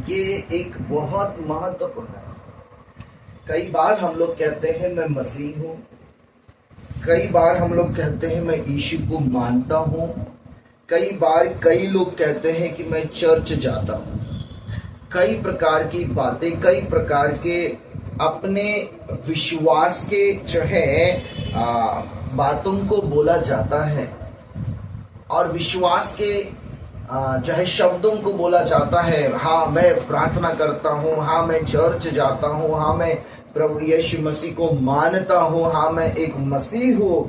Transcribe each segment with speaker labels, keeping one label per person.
Speaker 1: ये एक बहुत महत्वपूर्ण है। कई बार हम लोग कहते हैं मैं मसीह हूँ, कई बार हम लोग कहते हैं मैं यीशु को मानता हूँ, कई बार कई लोग कहते हैं कि मैं चर्च जाता हूँ। कई प्रकार की बातें, कई प्रकार के अपने विश्वास के जो है बातों को बोला जाता है और विश्वास के जो है शब्दों को बोला जाता है। हाँ, मैं प्रार्थना करता हूँ, हाँ मैं चर्च जाता हूँ, हाँ मैं प्रभु यीशु मसीह को मानता हूँ, हाँ मैं एक मसीह हूँ।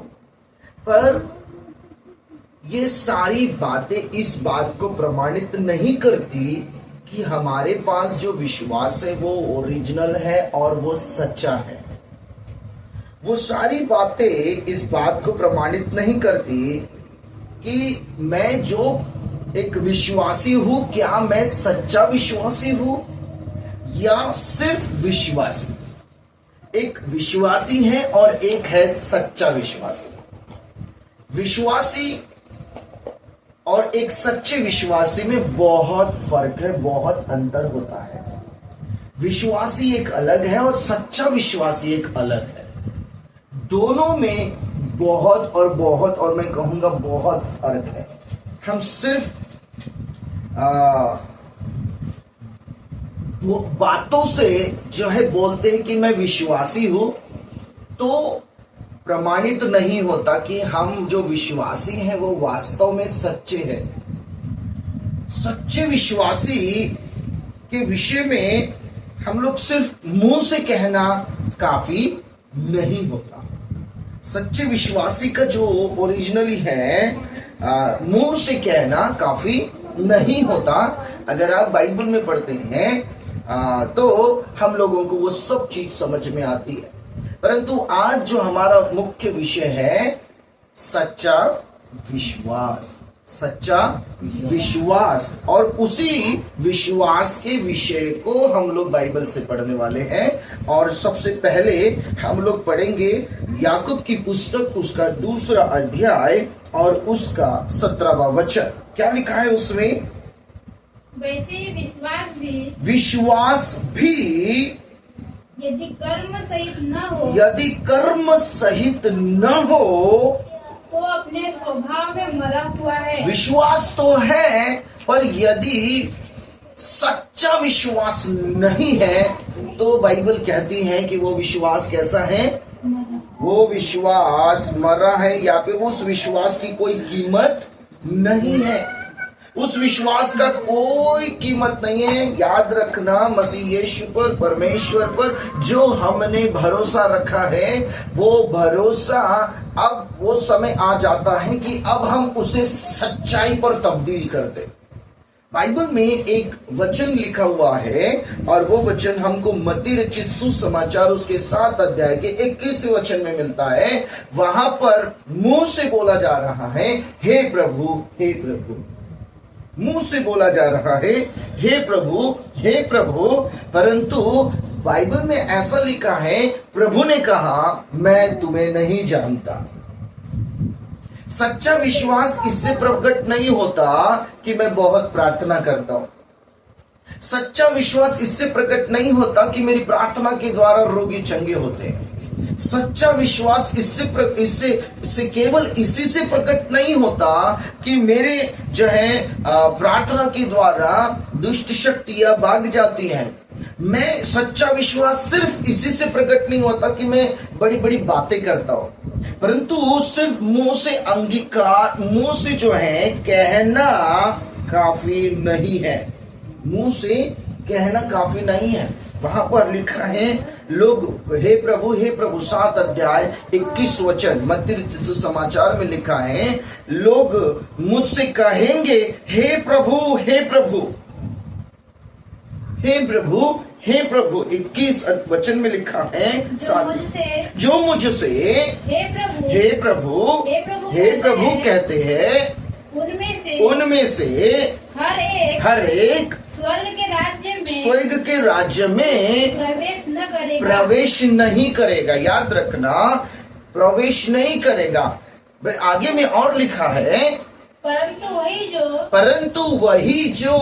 Speaker 1: पर ये सारी बातें इस बात को प्रमाणित नहीं करती कि हमारे पास जो विश्वास है वो ओरिजिनल है और वो सच्चा है। वो सारी बातें इस बात को प्रमाणित नहीं करती कि मैं जो एक विश्वासी हूं, क्या मैं सच्चा विश्वासी हूं या सिर्फ विश्वासी। एक विश्वासी है और एक है सच्चा विश्वासी। विश्वासी और एक सच्चे विश्वासी में बहुत फर्क है, बहुत अंतर होता है। विश्वासी एक अलग है और सच्चा विश्वासी एक अलग है। दोनों में बहुत और मैं कहूंगा बहुत फर्क है। हम सिर्फ वो बातों से जो है बोलते हैं कि मैं विश्वासी हूं, तो प्रमाणित नहीं होता कि हम जो विश्वासी हैं वो वास्तव में सच्चे हैं। सच्चे विश्वासी के विषय में हम लोग सिर्फ मुंह से कहना काफी नहीं होता। सच्चे विश्वासी का जो ओरिजिनली है मुंह से कहना काफी नहीं होता। अगर आप बाइबल में पढ़ते हैं तो हम लोगों को वो सब चीज समझ में आती है। परंतु आज जो हमारा मुख्य विषय है सच्चा विश्वास, सच्चा विश्वास, और उसी विश्वास के विषय को हम लोग बाइबल से पढ़ने वाले हैं। और सबसे पहले हम लोग पढ़ेंगे याकूब की पुस्तक, उसका 2 अध्याय और उसका 17वां वचन। क्या लिखा है उसमें?
Speaker 2: वैसे ही
Speaker 1: विश्वास भी
Speaker 2: यदि कर्म सहित न हो तो अपने स्वभाव में मरा हुआ है।
Speaker 1: विश्वास तो है, पर यदि सच्चा विश्वास नहीं है तो बाइबल कहती है कि वो विश्वास कैसा है? वो विश्वास मरा है, या फिर उस विश्वास की कोई कीमत नहीं है। उस विश्वास का कोई कीमत नहीं है। याद रखना, मसीह यीशु पर, परमेश्वर पर जो हमने भरोसा रखा है, वो भरोसा अब वो समय आ जाता है कि अब हम उसे सच्चाई पर तब्दील कर दे। बाइबल में एक वचन लिखा हुआ है और वो वचन हमको मत्ती रचित सुसमाचार उसके 7 अध्याय के 21 वचन में मिलता है। वहां पर मुंह से बोला जा रहा है, हे प्रभु, हे प्रभु। मुंह से बोला जा रहा है, हे प्रभु, हे प्रभु। परंतु बाइबल में ऐसा लिखा है, प्रभु ने कहा मैं तुम्हें नहीं जानता। सच्चा विश्वास इससे प्रकट नहीं होता कि मैं बहुत प्रार्थना करता हूं। सच्चा विश्वास इससे प्रकट नहीं होता कि मेरी प्रार्थना के द्वारा रोगी चंगे होते हैं। सच्चा विश्वास इससे केवल इसी से प्रकट नहीं होता कि मेरे जो है प्रार्थना के द्वारा दुष्ट शक्तियां भाग जाती हैं। मैं सच्चा विश्वास सिर्फ इसी से प्रकट नहीं होता कि मैं बड़ी बड़ी बातें करता हूं, परंतु सिर्फ मुंह से अंगीकार, मुंह से जो है कहना काफी नहीं है। मुंह से कहना काफी नहीं है। वहां पर लिखा है, लोग हे प्रभु 7 अध्याय 21 वचन मत्ती समाचार में लिखा है, लोग मुझसे कहेंगे हे प्रभु, हे प्रभु, हे प्रभु, हे प्रभु। 21 वचन में लिखा है, जो मुझसे
Speaker 2: हे प्रभु,
Speaker 1: हे प्रभु, हे प्रभु कहते हैं, उनमें से हर एक स्वर्ग के राज्य में प्रवेश नहीं करेगा। याद रखना, प्रवेश नहीं करेगा। आगे में और लिखा है,
Speaker 2: परंतु वही जो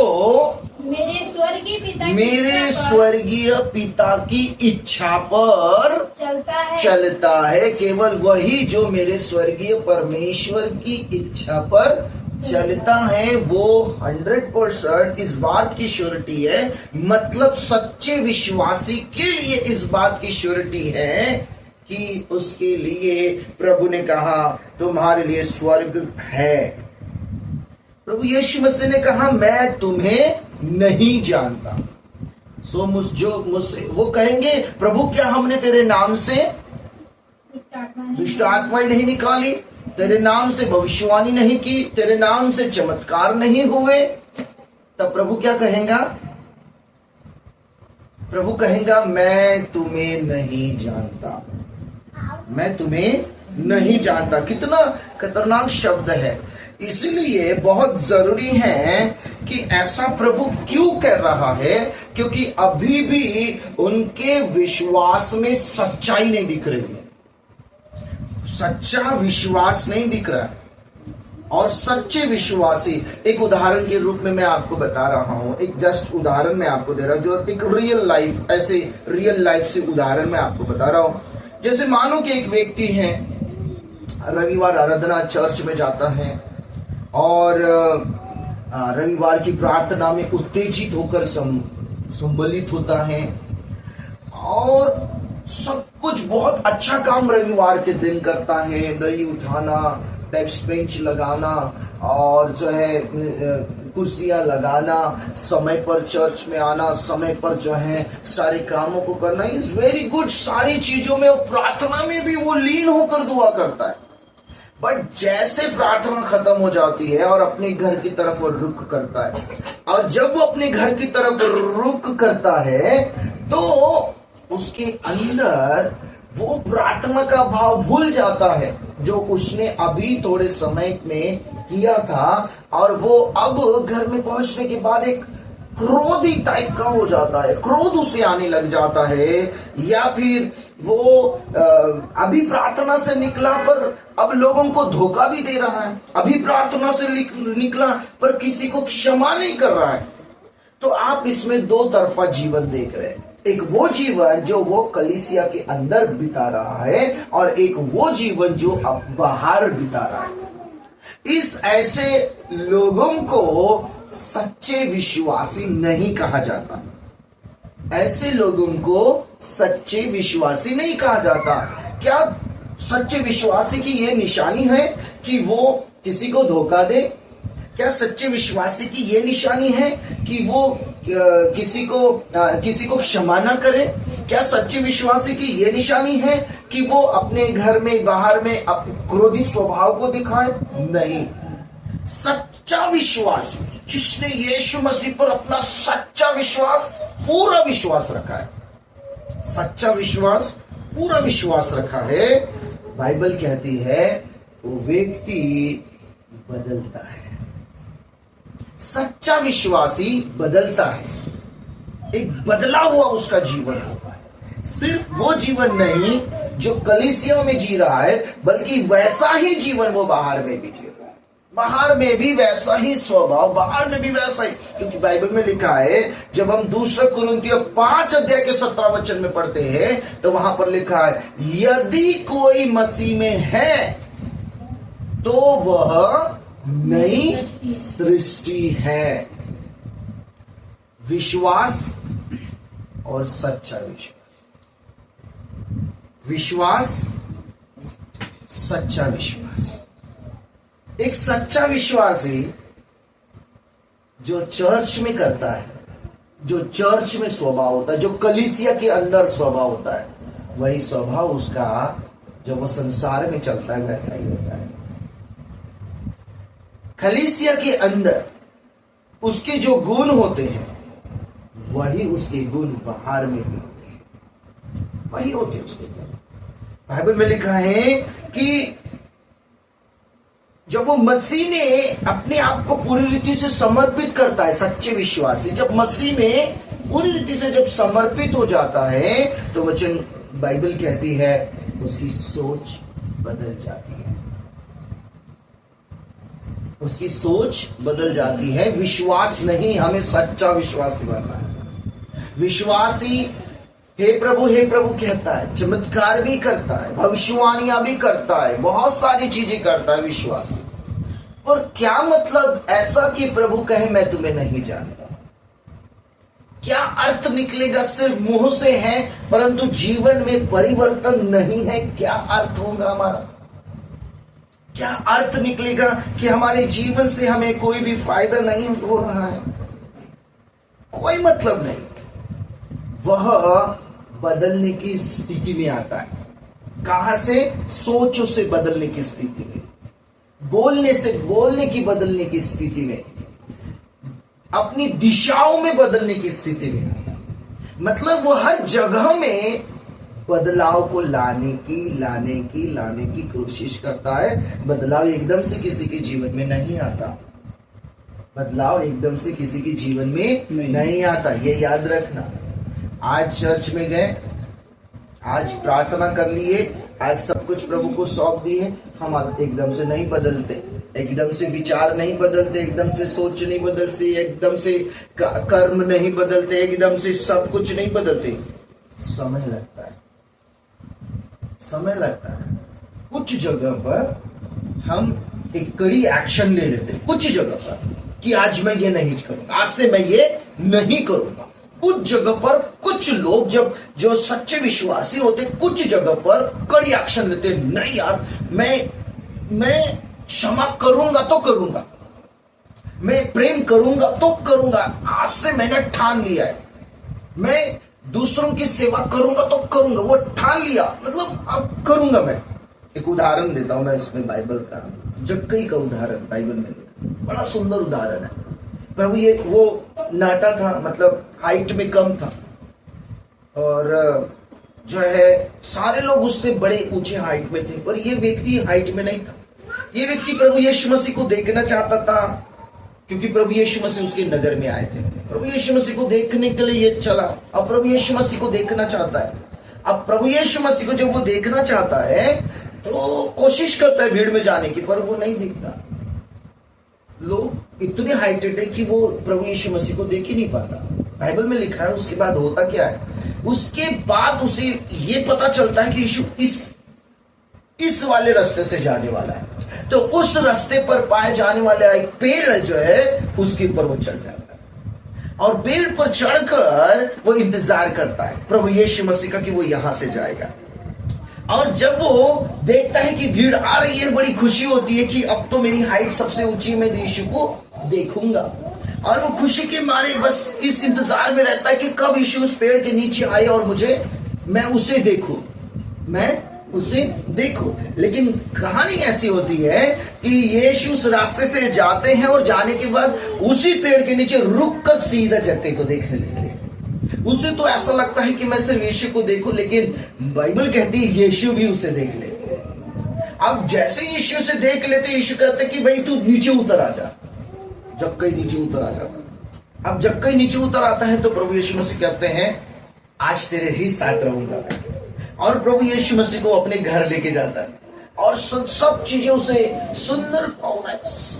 Speaker 2: मेरे स्वर्गीय पिता की
Speaker 1: मेरे
Speaker 2: इच्छा पर
Speaker 1: स्वर्गीय पिता की इच्छा पर चलता है। केवल वही जो मेरे स्वर्गीय परमेश्वर की इच्छा पर चलता है वो 100% इस बात की श्योरिटी है, मतलब सच्चे विश्वासी के लिए इस बात की श्योरिटी है कि उसके लिए प्रभु ने कहा तुम्हारे लिए स्वर्ग है। प्रभु यीशु मसीह ने कहा मैं तुम्हें नहीं जानता। मुझसे वो कहेंगे प्रभु क्या हमने तेरे नाम से दुष्ट आत्माएं नहीं निकाली, तेरे नाम से भविष्यवाणी नहीं की, तेरे नाम से चमत्कार नहीं हुए? तब प्रभु क्या कहेगा? प्रभु कहेगा मैं तुम्हें नहीं जानता, मैं तुम्हें नहीं जानता। कितना खतरनाक शब्द है। इसलिए बहुत जरूरी है कि ऐसा प्रभु क्यों कर रहा है, क्योंकि अभी भी उनके विश्वास में सच्चाई नहीं दिख रही है, सच्चा विश्वास नहीं दिख रहा है। और सच्चे विश्वासी, एक उदाहरण के रूप में मैं आपको बता रहा हूं, एक जस्ट उदाहरण मैं आपको दे रहा हूं, जो एक रियल लाइफ, ऐसे रियल लाइफ से उदाहरण मैं आपको बता रहा हूं। जैसे मानो कि एक व्यक्ति है, रविवार आराधना चर्च में जाता है और रविवार की प्रार्थना में उत्तेजित होकर सम्मिलित होता है और सब कुछ बहुत अच्छा काम रविवार के दिन करता है। दरी उठाना, डेस्क बेंच लगाना और जो है कुर्सियां लगाना, समय पर चर्च में आना, समय पर जो है सारे कामों को करना, इज वेरी गुड। सारी चीजों में, प्रार्थना में भी वो लीन होकर दुआ करता है। बट जैसे प्रार्थना खत्म हो जाती है और अपने घर की तरफ वो रुख करता है, और जब वो अपने घर की तरफ रुख करता है तो उसके अंदर वो प्रार्थना का भाव भूल जाता है जो उसने अभी थोड़े समय में किया था, और वो अब घर में पहुंचने के बाद एक क्रोधी टाइप का हो जाता है, क्रोध उसे आने लग जाता है। या फिर वो अभी प्रार्थना से निकला पर अब लोगों को धोखा भी दे रहा है, अभी प्रार्थना से निकला पर किसी को क्षमा नहीं कर रहा है। तो आप इसमें दो तरफा जीवन देख रहे हैं, एक वो जीवन जो वो कलीसिया के अंदर बिता रहा है और एक वो जीवन जो अब बाहर बिता रहा है। इस ऐसे लोगों को सच्चे विश्वासी नहीं कहा जाता, ऐसे लोगों को सच्चे विश्वासी नहीं कहा जाता। क्या सच्चे विश्वासी की यह निशानी है कि वो किसी को धोखा दे? क्या सच्चे विश्वासी की यह निशानी है कि वो किसी को क्षमा ना करे? क्या सच्चे विश्वासी की यह निशानी है कि वो अपने घर में, बाहर में क्रोधी स्वभाव को दिखाए? नहीं। सच्चा विश्वास, जिसने यीशु मसीह पर अपना सच्चा विश्वास, पूरा विश्वास रखा है, सच्चा विश्वास, पूरा विश्वास रखा है, बाइबल कहती है वो व्यक्ति बदलता है। सच्चा विश्वासी बदलता है, एक बदला हुआ उसका जीवन होता है। सिर्फ वो जीवन नहीं जो कलीसिया में जी रहा है, बल्कि वैसा ही जीवन वो बाहर में भी जी रहा है, बाहर में भी वैसा ही स्वभाव, बाहर में भी वैसा ही। क्योंकि बाइबल में लिखा है, जब हम 2 कुरिन्थियों 5 अध्याय के 17 वचन में पढ़ते हैं तो वहां पर लिखा है, यदि कोई मसीह में है तो वह नई सृष्टि है। विश्वास और सच्चा विश्वास, विश्वास, सच्चा विश्वास। एक सच्चा विश्वासी जो चर्च में करता है, जो चर्च में स्वभाव होता है, जो कलीसिया के अंदर स्वभाव होता है, वही स्वभाव उसका जब वो संसार में चलता है वैसा ही होता है। कलीसिया के अंदर उसके जो गुण होते हैं वही उसके गुण बाहर में भी होते हैं, वही होते हैं उसके गुण। बाइबल में लिखा है कि जब वो मसीह में अपने आप को पूरी रीति से समर्पित करता है, सच्चे विश्वासी जब मसीह में पूरी रीति से जब समर्पित हो जाता है तो वचन बाइबल कहती है उसकी सोच बदल जाती है, उसकी सोच बदल जाती है। विश्वास नहीं, हमें सच्चा विश्वासी बनना है। विश्वासी हे प्रभु कहता है, चमत्कार भी करता है, भविष्यवाणियां भी करता है, बहुत सारी चीजें करता है विश्वासी। और क्या मतलब ऐसा कि प्रभु कहे मैं तुम्हें नहीं जानता? क्या अर्थ निकलेगा? सिर्फ मुंह से है परंतु जीवन में परिवर्तन नहीं है। क्या अर्थ होगा हमारा? क्या अर्थ निकलेगा कि हमारे जीवन से हमें कोई भी फायदा नहीं हो रहा है? कोई मतलब नहीं। वह बदलने की स्थिति में आता है। कहां से? सोचों से बदलने की स्थिति में, बोलने की बदलने की स्थिति में, अपनी दिशाओं में बदलने की स्थिति में आता है। मतलब वो हर जगह में बदलाव को लाने की कोशिश करता है। बदलाव एकदम से किसी के जीवन में नहीं आता। बदलाव एकदम से किसी के जीवन में नहीं आता, ये याद रखना। आज चर्च में गए, आज प्रार्थना कर लिए, आज सब कुछ प्रभु को सौंप दिए, हम एकदम से नहीं बदलते, एकदम से विचार नहीं बदलते, एकदम से सोच नहीं बदलती, एकदम से कर्म नहीं बदलते, एकदम से सब कुछ नहीं बदलते। समय लगता है, समय लगता है। कुछ जगह पर हम एक कड़ी एक्शन ले लेते, कुछ जगह पर कि आज मैं ये नहीं करूंगा, आज से मैं ये नहीं करूंगा। कुछ जगह पर कुछ लोग जो सच्चे विश्वासी होते, कुछ जगह पर कड़ी एक्शन लेते। नहीं यार, मैं क्षमा करूंगा तो करूंगा, मैं प्रेम करूंगा तो करूंगा, आज से मैंने ठान लिया है, मैं दूसरों की सेवा करूंगा तो करूंगा, वो ठान लिया, मतलब अब करूंगा। मैं एक उदाहरण देता हूं मैं इसमें, बाइबल का, जक्कई का उदाहरण बाइबल में बड़ा सुंदर उदाहरण है। प्रभु ये वो नाटा था, मतलब हाइट में कम था, और जो है सारे लोग उससे बड़े ऊंचे हाइट में थे, पर ये व्यक्ति हाइट में नहीं था। ये व्यक्ति प्रभु यीशु मसीह को देखना चाहता था, क्योंकि प्रभु यीशु मसीह उसके नगर में आए थे। प्रभु यीशु मसीह को देखने के लिए ये चला। अब प्रभु यीशु मसीह को देखना चाहता है। अब प्रभु यीशु मसीह को जब वो देखना चाहता है तो कोशिश करता है भीड़ में जाने की, पर वो नहीं दिखता। लोग इतने हाइटेड है कि वो प्रभु यीशु मसीह को देख ही नहीं पाता। बाइबल में लिखा है उसके बाद होता क्या है, उसके बाद उसे ये पता चलता है कि यीशु इस वाले रास्ते से जाने वाला है। तो उस रास्ते पर पाए जाने वाला एक पेड़ जो है उसके ऊपर वो चढ़ जाता है, और पेड़ पर चढ़कर वो इंतजार करता है प्रभु यीशु मसीह का कि वो यहां से जाएगा। और जब वो देखता है कि भीड़ आ रही है, बड़ी खुशी होती है कि अब तो मेरी हाइट सबसे ऊंची, मैं यीशु को देखूंगा। और वो खुशी के मारे बस इस इंतजार में रहता है कि कब यीशु उस पेड़ के नीचे आए और मैं उसे देखूं। लेकिन कहानी ऐसी होती है कि यीशु उस रास्ते से जाते हैं और जाने के बाद उसी पेड़ के नीचे रुक कर सीधा जक्कई को देखने लगते हैं। उसे तो ऐसा लगता है कि मैं सिर्फ यीशु को देखूं, लेकिन बाइबल कहती है यीशु भी उसे देख लेते हैं। अब जैसे यीशु से देख लेते, यीशु कहते कि भाई तू नीचे उतर आ जा। जक्कई नीचे उतर आ जाता। अब जक्कई नीचे उतर आता है तो प्रभु यीशु मसीह कहते हैं आज तेरे ही साथ रहूंगा। और प्रभु यीशु मसीह को अपने घर लेके जाता है और सब चीजें उसे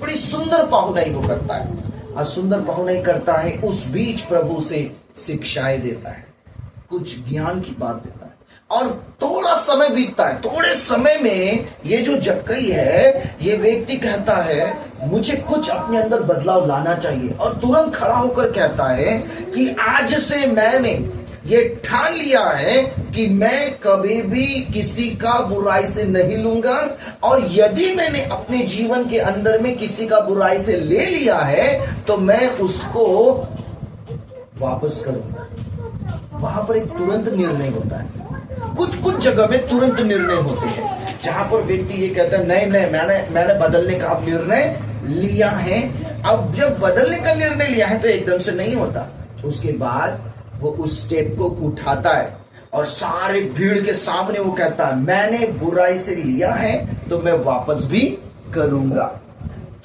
Speaker 1: बड़ी सुंदर पाहुनाई वो करता है। और सुंदर पाहुनाई करता है, उस बीच प्रभु से शिक्षाएं देता है, कुछ ज्ञान की बात देता है। और थोड़ा समय बीतता है, थोड़े समय में ये जो जक्कई है, ये व्यक्ति कहता है मुझे कुछ अपने अंदर बदलाव लाना चाहिए, और तुरंत खड़ा होकर कहता है कि आज से मैंने ये ठान लिया है कि मैं कभी भी किसी का बुराई से नहीं लूंगा, और यदि मैंने अपने जीवन के अंदर में किसी का बुराई से ले लिया है तो मैं उसको वापस करूंगा। वहां पर एक तुरंत निर्णय होता है। कुछ जगह में तुरंत निर्णय होते हैं जहां पर व्यक्ति ये कहता है नहीं मैंने बदलने का निर्णय लिया है। अब जब बदलने का निर्णय लिया है तो एकदम से नहीं होता, उसके बाद वो उस स्टेप को उठाता है और सारे भीड़ के सामने वो कहता है मैंने बुराई से लिया है तो मैं वापस भी करूंगा।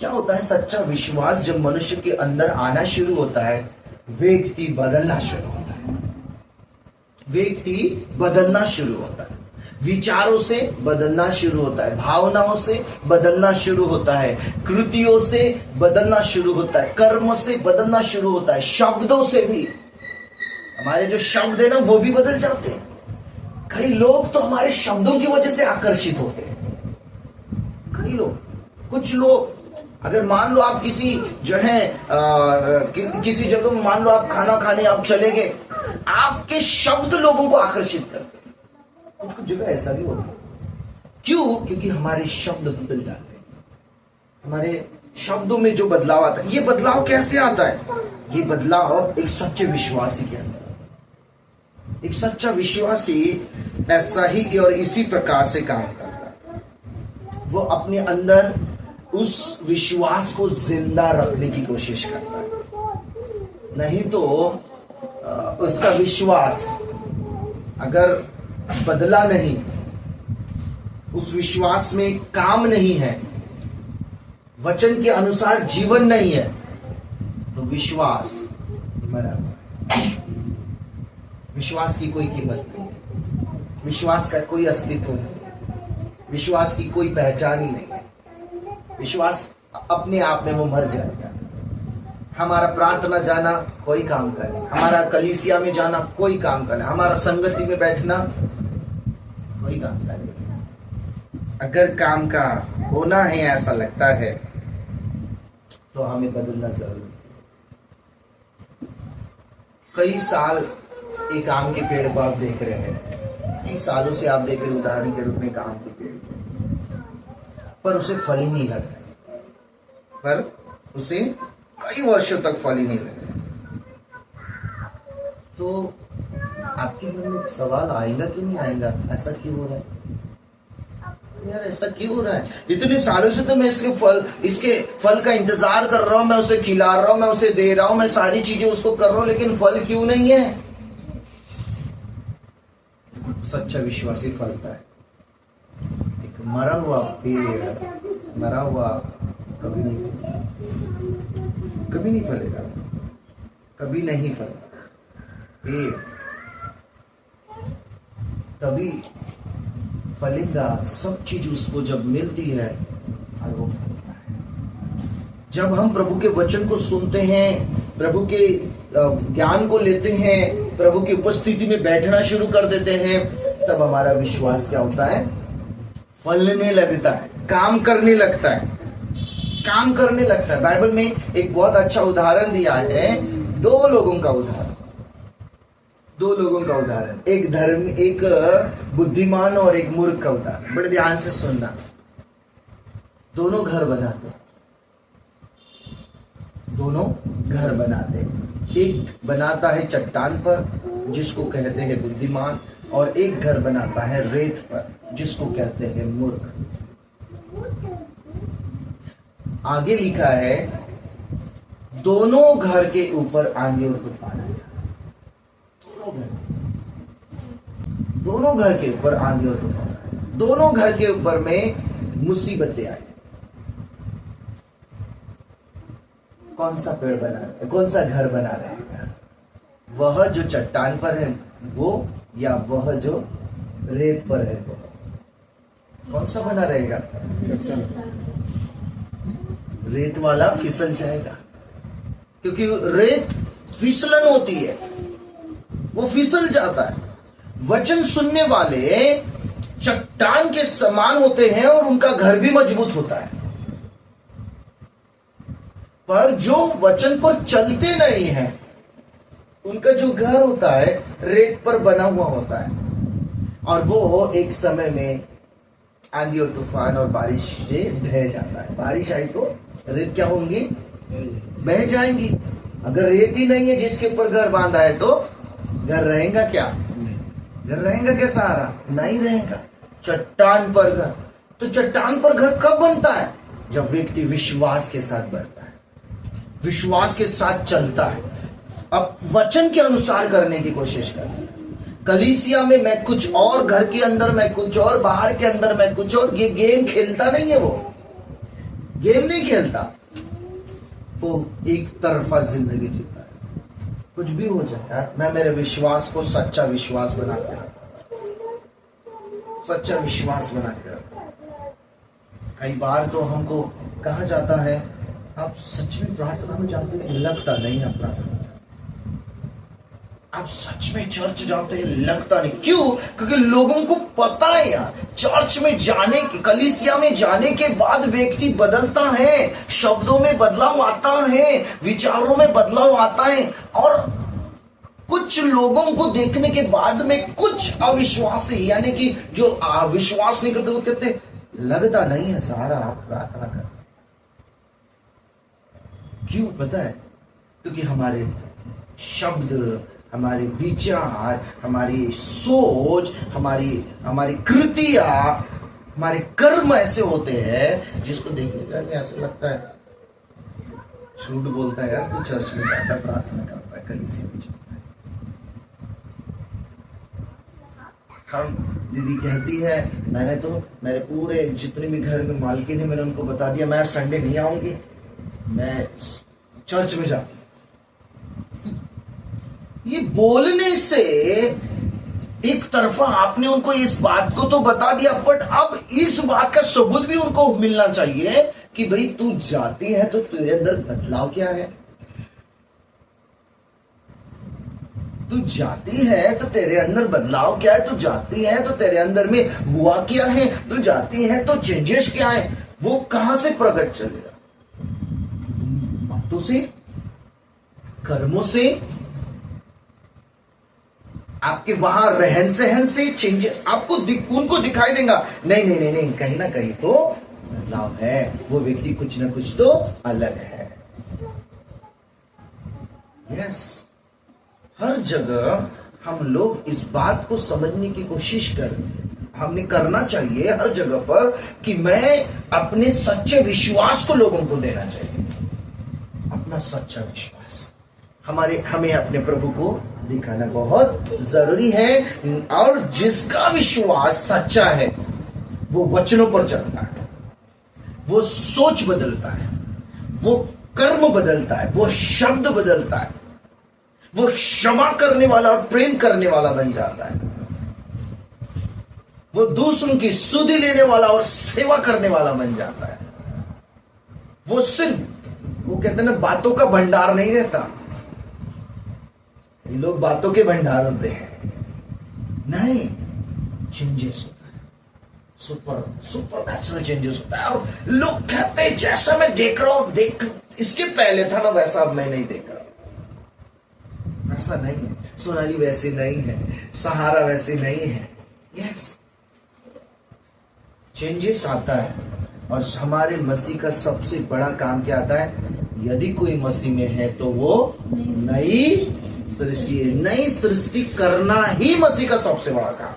Speaker 1: क्या होता है, सच्चा विश्वास जब मनुष्य के अंदर आना शुरू होता है, व्यक्ति बदलना शुरू होता है। विचारों से बदलना शुरू होता है, भावनाओं से बदलना शुरू होता है, कृतियों से बदलना शुरू होता है, कर्मों से बदलना शुरू होता है, शब्दों से भी। हमारे जो शब्द है ना वो भी बदल जाते हैं। कई लोग तो हमारे शब्दों की वजह से आकर्षित होते हैं। कई लोग, कुछ लोग, अगर मान लो आप किसी जो है किसी जगह में मान लो आप खाना खाने आप चले गए, आपके शब्द लोगों को आकर्षित करते हैं। कुछ कुछ जगह ऐसा भी होता है। क्यों? क्योंकि हमारे शब्द बदल जाते हैं। हमारे शब्दों में जो बदलाव आता है, ये बदलाव कैसे आता है? ये बदलाव एक सच्चे विश्वासी के अंदर। एक सच्चा विश्वासी ऐसा ही और इसी प्रकार से काम करता है। वो अपने अंदर उस विश्वास को जिंदा रखने की कोशिश करता है। नहीं तो उसका विश्वास अगर बदला नहीं, उस विश्वास में काम नहीं है, वचन के अनुसार जीवन नहीं है, तो विश्वास मरा हुआ है। विश्वास की कोई कीमत नहीं है, विश्वास का कोई अस्तित्व नहीं है, विश्वास की कोई पहचान ही नहीं है। विश्वास अपने आप में वो मर जाएगा। हमारा प्रार्थना जाना कोई काम का नहीं, हमारा कलीसिया में जाना कोई काम का नहीं, हमारा संगति में बैठना कोई काम का नहीं। अगर काम का होना है ऐसा लगता है तो हमें बदलना जरूरी है। कई साल एक आम के पेड़ को आप देख रहे हैं, कई सालों से आप देख रहे हैं, उदाहरण के रूप में एक आम के पेड़, पर उसे फल ही नहीं लग रहा, पर उसे कई वर्षों तक फल ही नहीं लग रहा। तो आपके मन में सवाल आएगा कि नहीं आएगा, ऐसा क्यों हो रहा है यार? ऐसा क्यों हो रहा है? इतने सालों से तो मैं इसके फल का इंतजार कर रहा हूं, मैं उसे खिला रहा हूं, मैं उसे दे रहा हूं, मैं सारी चीजें उसको कर रहा हूं, लेकिन फल क्यों नहीं है? सच्चा विश्वासी फलता है। एक मरा हुआ पेड़, मरा हुआ कभी नहीं फलेगा, कभी नहीं फलेगा। पेड़ तभी फलेगा, सब चीज उसको जब मिलती है और वो फलता है। जब हम प्रभु के वचन को सुनते हैं, प्रभु के ज्ञान को लेते हैं, प्रभु की उपस्थिति में बैठना शुरू कर देते हैं, तब हमारा विश्वास क्या होता है? फलने लगता है, काम करने लगता है, काम करने लगता है। बाइबल में एक बहुत अच्छा उदाहरण दिया है, दो लोगों का उदाहरण, एक बुद्धिमान और एक मूर्ख का उदाहरण। बड़े ध्यान से सुनना। दोनों घर बनाते हैं। एक बनाता है चट्टान पर, जिसको कहते हैं बुद्धिमान, और एक घर बनाता है रेत पर, जिसको कहते हैं मूर्ख। आगे लिखा है, दोनों घर के ऊपर आंधी और तूफान आया। दोनों घर के ऊपर आंधी और तूफान आया। दोनों घर के ऊपर में मुसीबतें आई। कौन सा घर बना रहेगा? वह जो चट्टान पर है वो, या वह जो रेत पर है वो? कौन सा बना रहेगा? रेत वाला फिसल जाएगा, क्योंकि रेत फिसलन होती है, वो फिसल जाता है। वचन सुनने वाले चट्टान के समान होते हैं और उनका घर भी मजबूत होता है। पर जो वचन पर चलते नहीं हैं, उनका जो घर होता है रेत पर बना हुआ होता है, और वो एक समय में आंधी और तूफान और बारिश से ढह जाता है। बारिश आई तो रेत क्या होंगी? बह जाएंगी। अगर रेत ही नहीं है जिसके ऊपर घर बांधा है, तो घर रहेगा क्या? घर रहेगा क्या? सहारा नहीं रहेगा। चट्टान पर घर, तो चट्टान पर घर कब बनता है? जब व्यक्ति विश्वास के साथ बढ़ता है, विश्वास के साथ चलता है, अब वचन के अनुसार करने की कोशिश करता है। कलीसिया में मैं कुछ और, घर के अंदर मैं कुछ और, बाहर के अंदर मैं कुछ और। ये गेम खेलता नहीं है, वो गेम नहीं खेलता, वो एक तरफा जिंदगी जीता है। कुछ भी हो जाए यार, मैं मेरे विश्वास को सच्चा विश्वास बनाता हूं। सच्चा विश्वास बना के रखो। कई बार तो हमको कहा जाता है आप सच में प्रार्थना में जाते हैं, लगता नहीं आप प्रार्थना में जाते। आप सच में चर्च जाते हैं, लगता नहीं। क्यों? क्योंकि लोगों को पता है यार, चर्च में जाने के, कलीसिया में जाने के बाद व्यक्ति बदलता है, शब्दों में बदलाव आता है, विचारों में बदलाव आता है। और कुछ लोगों को देखने के बाद में कुछ अविश्वासी, यानी कि जो विश्वास नहीं करते, वो कहते लगता नहीं है सारा आप प्रार्थना करते। क्यों? पता है? क्योंकि हमारे शब्द, हमारे विचार, हमारी सोच, हमारी कृतियां, हमारे कर्म ऐसे होते हैं जिसको देखने का ऐसा लगता है झूठ बोलता है यार, तू चर्च में जाता है, प्रार्थना करता है, कलीसिया में जाता है। हम दीदी कहती है मैंने तो मेरे पूरे जितने भी घर में मालकिन है, मैंने उनको बता दिया मैं संडे नहीं आऊंगी, मैं चर्च में जाती। ये बोलने से एक तरफा आपने उनको इस बात को तो बता दिया, बट अब इस बात का सबूत भी उनको मिलना चाहिए कि भाई तू जाती है तो तेरे अंदर बदलाव क्या है। तू जाती है तो तेरे अंदर बदलाव क्या है, तू जाती है तो तेरे अंदर में हुआ क्या है, तू जाती है तो चेंजेस क्या है, वो कहां से प्रकट चलेगा? बातों से, कर्मों से, आपके वहां रहन सहन से चेंजेस आपको उनको दिखाई देगा। नहीं नहीं नहीं नहीं, कहीं ना कहीं तो बदलाव है, वो व्यक्ति कुछ ना कुछ तो अलग है। यस, हर जगह हम लोग इस बात को समझने की कोशिश हमने करना चाहिए हर जगह पर कि मैं अपने सच्चे विश्वास को लोगों को देना चाहिए। अपना सच्चा विश्वास हमें अपने प्रभु को दिखाना बहुत जरूरी है। और जिसका विश्वास सच्चा है वो वचनों पर चलता है, वो सोच बदलता है, वो कर्म बदलता है, वो शब्द बदलता है, वो क्षमा करने वाला और प्रेम करने वाला बन जाता है, वो दूसरों की सुधि लेने वाला और सेवा करने वाला बन जाता है। वो सिर्फ, वो कहते हैं ना, बातों का भंडार नहीं रहता। ये लोग बातों के भंडार होते हैं, नहीं, चेंजेस होता है, सुपर नेचुरल चेंजेस होता है। और लोग कहते हैं जैसा मैं देख रहा हूं, इसके पहले था ना वैसा अब मैं नहीं देख रहा। ऐसा नहीं है, सोनाली वैसी नहीं है, सहारा वैसी नहीं है। यस, चेंजेस आता है। और हमारे मसीह का सबसे बड़ा काम क्या आता है? यदि कोई मसीह में है तो वो नई सृष्टि है। नई सृष्टि करना ही मसीह का सबसे बड़ा काम,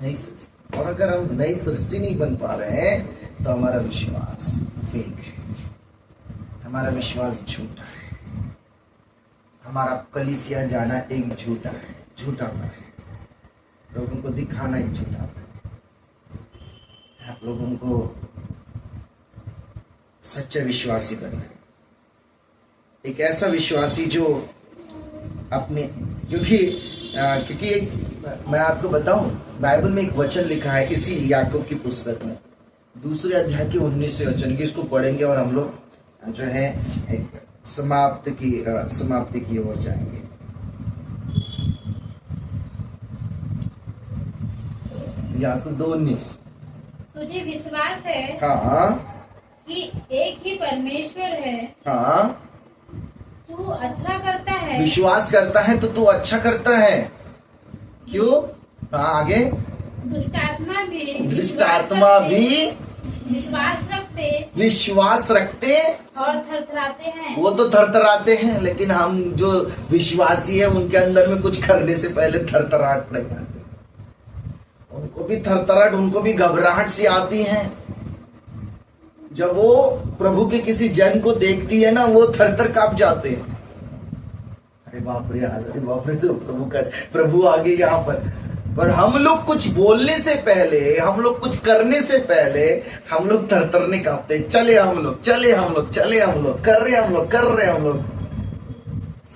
Speaker 1: नई सृष्टि। और अगर हम नई सृष्टि नहीं बन पा रहे हैं तो हमारा विश्वास फेक है, हमारा विश्वास झूठा है, हमारा कलीसिया जाना एक झूठा है, लोगों को दिखाना एक झूठा है। आप लोगों को सच्चा विश्वासी बनना है, एक ऐसा विश्वासी जो अपने, क्योंकि मैं आपको बताऊं, बाइबल में एक वचन लिखा है इसी याकूब की पुस्तक में, 2 अध्याय के 19 वचन की, इसको पढ़ेंगे और हम लोग जो है एक समाप्ति की ओर जाएंगे। याकूब 2:19।
Speaker 2: तुझे विश्वास है
Speaker 1: हाँ
Speaker 2: कि एक ही परमेश्वर है,
Speaker 1: हाँ,
Speaker 2: तू अच्छा करता है,
Speaker 1: विश्वास करता है तो तू अच्छा करता है। क्यों? हाँ, आगे। दुष्ट आत्मा भी विश्वास रखते
Speaker 2: और थरथराते हैं।
Speaker 1: वो तो थरथराते हैं, लेकिन हम जो विश्वासी है उनके अंदर में कुछ करने से पहले थरथराहट नहीं आती, उनको भी थरथराहट, उनको भी घबराहट सी आती है। जब वो प्रभु के किसी जन को देखती है ना, वो थरथर कांप जाते हैं। अरे बाप रे, तो प्रभु आ गए यहाँ पर हम लोग कुछ बोलने से पहले, हम लोग कुछ करने से पहले हम लोग थरथरने कांपते। चले हम लोग कर रहे हम लोग।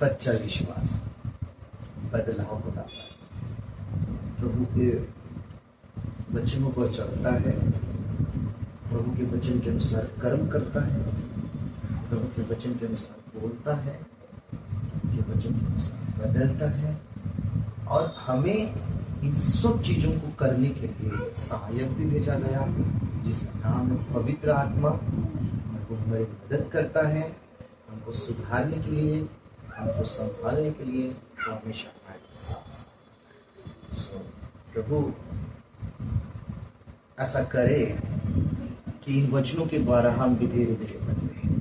Speaker 1: सच्चा विश्वास बदलाव को लाता है। प्रभु के वचनों पर चलता है, प्रभु के वचन के अनुसार कर्म करता है, प्रभु के वचन के अनुसार बोलता है, प्रभु के वचन के अनुसार बदलता है, और हमें इन सब चीजों को करने के लिए सहायक भी भेजा गया जिसका नाम है पवित्र आत्मा। हमको हमारी मदद करता है, हमको सुधारने के लिए, हमको संभालने के लिए, तो हमेशा हमारे साथ प्रभु ऐसा करे कि इन वचनों के द्वारा हम भी धीरे धीरे बदले।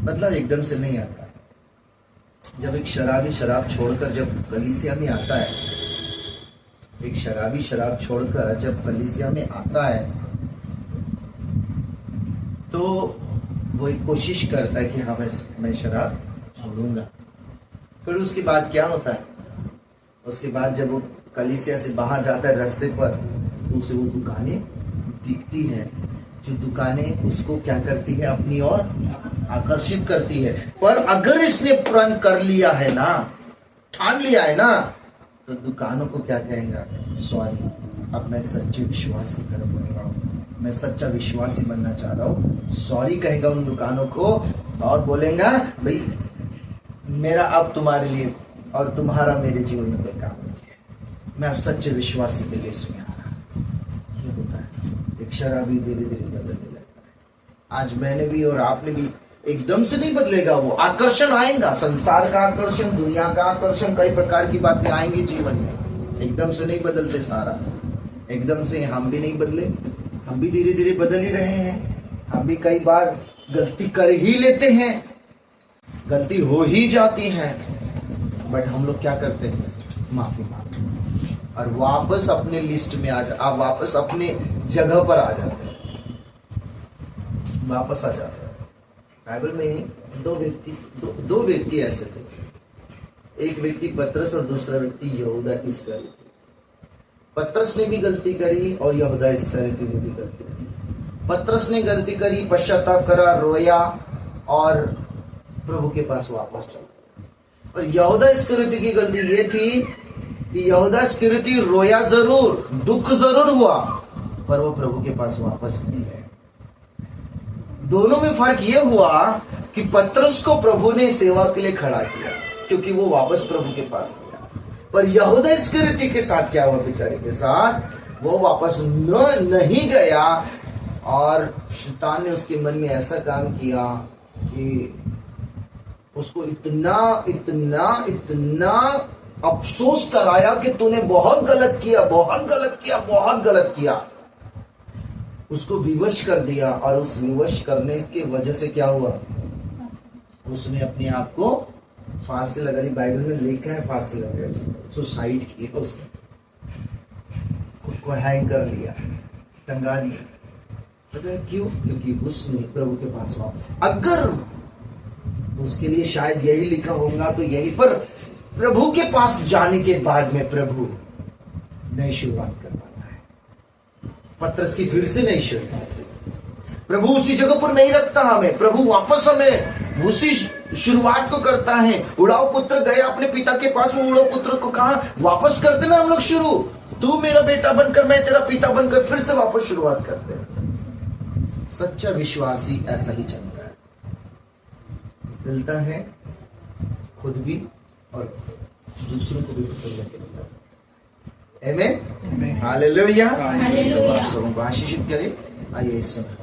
Speaker 1: मतलब एकदम से नहीं आता। जब एक शराबी शराब छोड़कर जब कलीसिया में आता है, एक शराबी शराब छोड़कर जब कलीसिया में आता है, तो वो एक कोशिश करता है कि हाँ मैं शराब छोड़ूंगा। फिर उसके बाद क्या होता है? उसके बाद जब वो कलीसिया से बाहर जाता है रास्ते पर, तो उसे वो दुकानें दिखती हैं, जो दुकानें उसको क्या करती है, अपनी ओर आकर्षित करती है। पर अगर इसने प्रण कर लिया है ना, ठान लिया है ना, तो दुकानों को क्या कहेगा? सॉरी, अब मैं सच्चे विश्वासी की तरफ बढ़ रहा हूँ, मैं सच्चा विश्वासी बनना चाह रहा हूँ। सॉरी कहेगा उन दुकानों को और बोलेगा भाई मेरा अब तुम्हारे लिए और तुम्हारा मेरे जीवन में कोई काम नहीं है, मैं अब सच्चे विश्वासी के लिस्ट में आ रहा हूँ। ये होता है। एक शराबी धीरे धीरे बदलने लगता है। आज मैंने भी और आपने भी, एकदम से नहीं बदलेगा वो, आकर्षण आएगा, संसार का आकर्षण, दुनिया का आकर्षण, कई प्रकार की बातें आएंगी जीवन में। एकदम से नहीं बदलते सारा, एकदम से हम भी नहीं बदले, हम भी धीरे धीरे बदल ही रहे हैं। हम भी कई बार गलती कर ही लेते हैं, गलती हो ही जाती है, बट हम लोग क्या करते हैं? माफी मांगते हैं और वापस अपने लिस्ट में आप वापस अपने जगह पर आ जाते हैं, वापस आ जाते हैं। बाइबल में दो व्यक्ति ऐसे थे, एक व्यक्ति पतरस और दूसरा व्यक्ति यहूदा इस्करियोती। पतरस ने भी गलती करी और यहूदा इस्करियोती ने भी गलती करी। पतरस ने गलती करी, पश्चाताप करा, रोया और प्रभु के पास वापस चला। और यहूदा इस्करियोती की गलती ये थी कि यहूदा इस्करियोती रोया जरूर, दुख जरूर हुआ, पर वो प्रभु के पास वापस नहीं गए। दोनों में फर्क यह हुआ कि पतरस को प्रभु ने सेवा के लिए खड़ा किया क्योंकि वो वापस प्रभु के पास गया, पर यहूदा इस्करियोती के साथ क्या हुआ? बेचारे के साथ वो वापस नहीं गया और शैतान ने उसके मन में ऐसा काम किया कि उसको इतना इतना इतना अफसोस कराया कि तूने बहुत गलत किया, बहुत गलत किया, बहुत गलत किया। उसको विवश कर दिया और उस विवश करने की वजह से क्या हुआ? उसने अपने आप को फांसी लगा ली। बाइबल में लिखा है फांसी लगा, सुसाइड किया, उसने खुद को हैंग कर लिया, टंगा दिया। पता है क्यों? क्योंकि उसने प्रभु के पास हुआ। अगर उसके लिए शायद यही लिखा होगा तो यही, पर प्रभु के पास जाने के बाद में प्रभु नई शुरुआत कर पाता है। पतरस की फिर से नई शुरुआत, प्रभु उसी जगह पर नहीं रखता हमें, प्रभु वापस हमें उसी शुरुआत को करता है। उड़ाऊ पुत्र गया अपने पिता के पास, वो उड़ाऊ पुत्र को कहा वापस कर देना हम लोग शुरू, तू मेरा बेटा बनकर मैं तेरा पिता बनकर फिर से वापस शुरुआत करते हैं। सच्चा विश्वासी ऐसा ही चलता है, मिलता है खुद भी और दूसरों को भी बदलने के लिए। आमीन, हालेलुया। आप सबको आशीषित करे। आइए इस समय